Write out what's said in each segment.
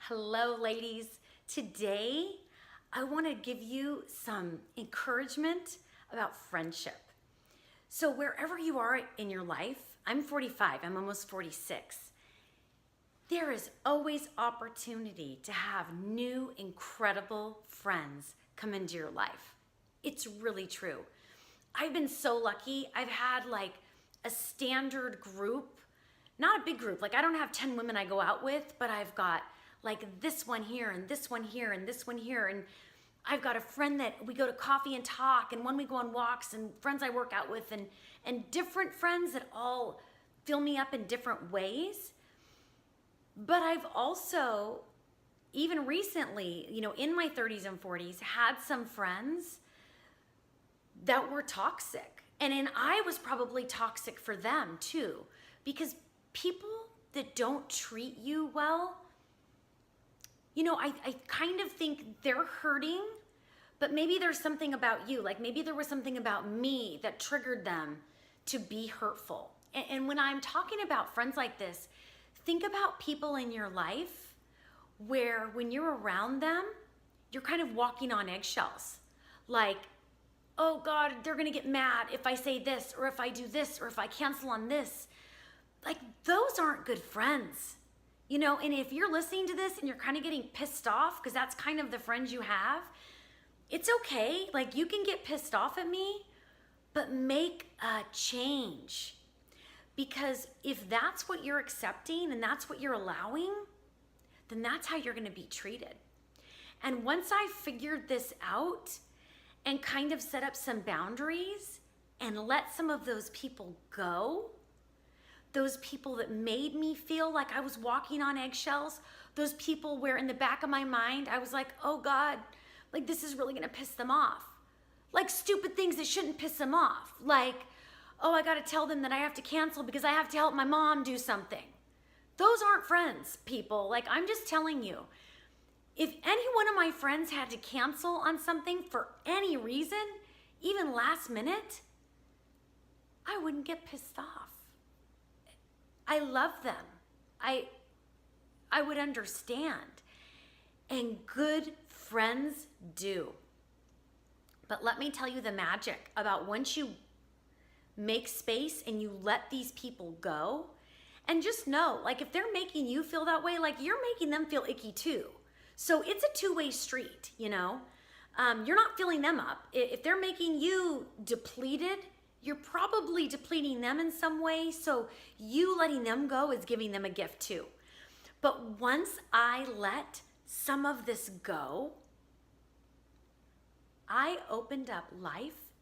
Hello, ladies. Today, I want to give you some encouragement about friendship. So, wherever you are in your life, I'm 45, I'm almost 46. There is always opportunity to have new, incredible friends come into your life. It's really true. I've been so lucky. I've had like a standard group, not a big group. Like I don't have 10 women I go out with, but I've got like this one here and this one here and this one here. And I've got a friend that we go to coffee and talk, and when we go on walks, and friends I work out with, and different friends that all fill me up in different ways. But I've also, even recently, in my 30s and 40s, had some friends that were toxic. And I was probably toxic for them too, because people that don't treat you well, I kind of think they're hurting, but maybe there's something about you. Like maybe there was something about me that triggered them to be hurtful. And when I'm talking about friends like this, think about people in your life where when you're around them, you're kind of walking on eggshells. Like, oh God, they're gonna get mad if I say this, or if I do this, or if I cancel on this. Like, those aren't good friends. And if you're listening to this and you're kind of getting pissed off, because that's kind of the friends you have, it's okay. Like, you can get pissed off at me, but make a change. Because if that's what you're accepting and that's what you're allowing, then that's how you're gonna be treated. And once I figured this out and kind of set up some boundaries and let some of those people go, those people that made me feel like I was walking on eggshells, those people where in the back of my mind, I was like, oh God, like this is really gonna piss them off. Like stupid things that shouldn't piss them off. Like, oh, I gotta tell them that I have to cancel because I have to help my mom do something. Those aren't friends, people. Like, I'm just telling you, if any one of my friends had to cancel on something for any reason, even last minute, I wouldn't get pissed off. I love them. I would understand. And good friends do. But let me tell you the magic about once you make space and you let these people go, and just know, like if they're making you feel that way, like you're making them feel icky too. So it's a two-way street, You're not filling them up. If they're making you depleted, you're probably depleting them in some way. So you letting them go is giving them a gift too. But once I let some of this go, I opened up life.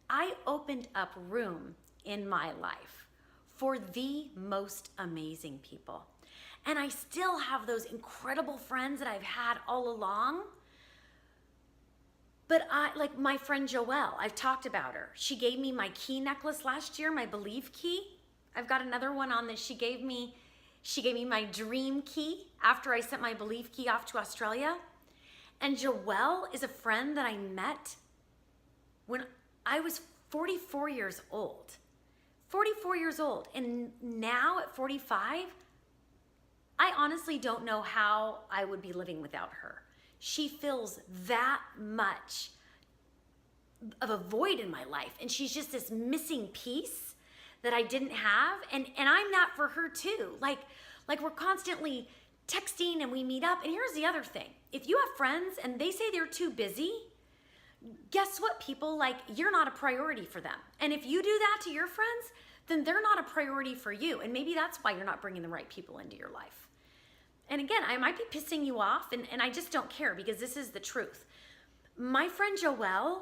I opened up room in my life for the most amazing people. And I still have those incredible friends that I've had all along. But like my friend Joelle, I've talked about her. She gave me my key necklace last year, my Believe key. I've got another one on that she gave me. She gave me my dream key after I sent my Believe key off to Australia. And Joelle is a friend that I met when I was 44 years old. 44 years old. And now at 45, I honestly don't know how I would be living without her. She fills that much of a void in my life. And she's just this missing piece that I didn't have. And I'm that for her too. Like we're constantly texting and we meet up. And here's the other thing. If you have friends and they say they're too busy, guess what, people? Like, you're not a priority for them. And if you do that to your friends, then they're not a priority for you. And maybe that's why you're not bringing the right people into your life. And again, I might be pissing you off, and I just don't care because this is the truth. My friend Joelle,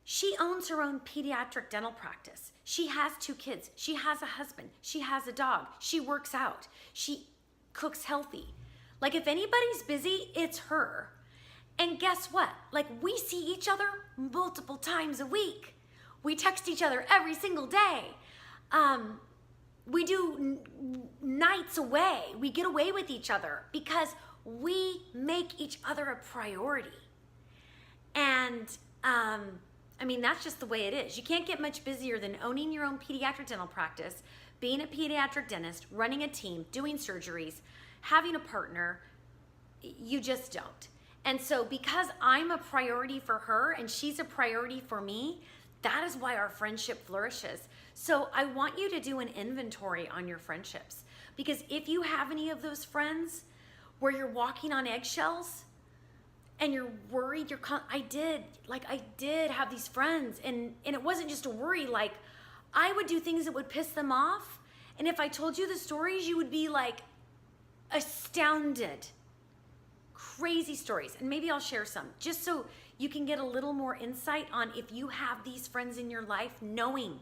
she owns her own pediatric dental practice. She has 2 kids. She has a husband. She has a dog. She works out. She cooks healthy. Like if anybody's busy, it's her. And guess what? Like we see each other multiple times a week. We text each other every single day. We do nights away. We get away with each other because we make each other a priority. And that's just the way it is. You can't get much busier than owning your own pediatric dental practice, being a pediatric dentist, running a team, doing surgeries, having a partner, you just don't. And so because I'm a priority for her and she's a priority for me, that is why our friendship flourishes. So I want you to do an inventory on your friendships, because if you have any of those friends where you're walking on eggshells and you're worried, I did have these friends, and it wasn't just a worry, like I would do things that would piss them off. And if I told you the stories, you would be like astounded. Crazy stories. And maybe I'll share some just so you can get a little more insight on if you have these friends in your life, knowing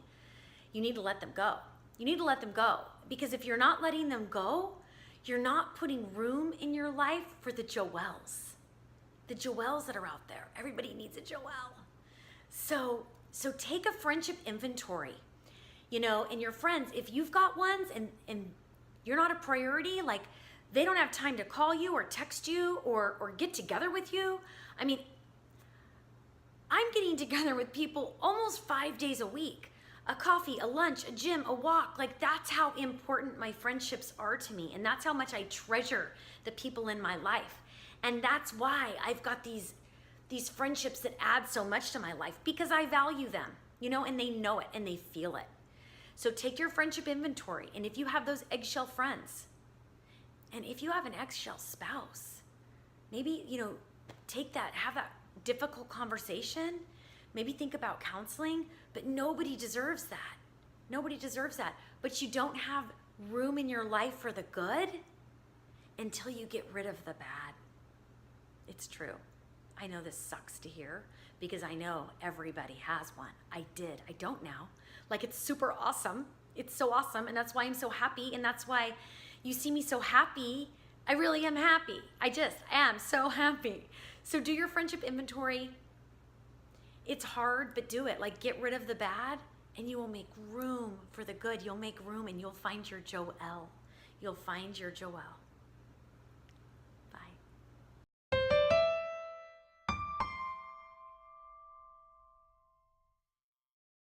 you need to let them go. You need to let them go, because if you're not letting them go, you're not putting room in your life for the Joelles that are out there. Everybody needs a Joelle. So take a friendship inventory, and your friends, if you've got ones and you're not a priority, like they don't have time to call you or text you or get together with you. I mean, I'm getting together with people almost 5 days a week. A coffee, a lunch, a gym, a walk. Like that's how important my friendships are to me. And that's how much I treasure the people in my life. And that's why I've got these friendships that add so much to my life, because I value them, and they know it and they feel it. So take your friendship inventory. And if you have those eggshell friends, and if you have an eggshell spouse, maybe, take that, have that difficult conversation. Maybe think about counseling, but nobody deserves that. Nobody deserves that. But you don't have room in your life for the good until you get rid of the bad. It's true. I know this sucks to hear, because I know everybody has one. I did. I don't now. Like, it's super awesome. It's so awesome. And that's why I'm so happy. And that's why you see me so happy. I really am happy. I am so happy. So do your friendship inventory. It's hard, but do it. Like, get rid of the bad and you will make room for the good. You'll make room and you'll find your Joelle. You'll find your Joelle.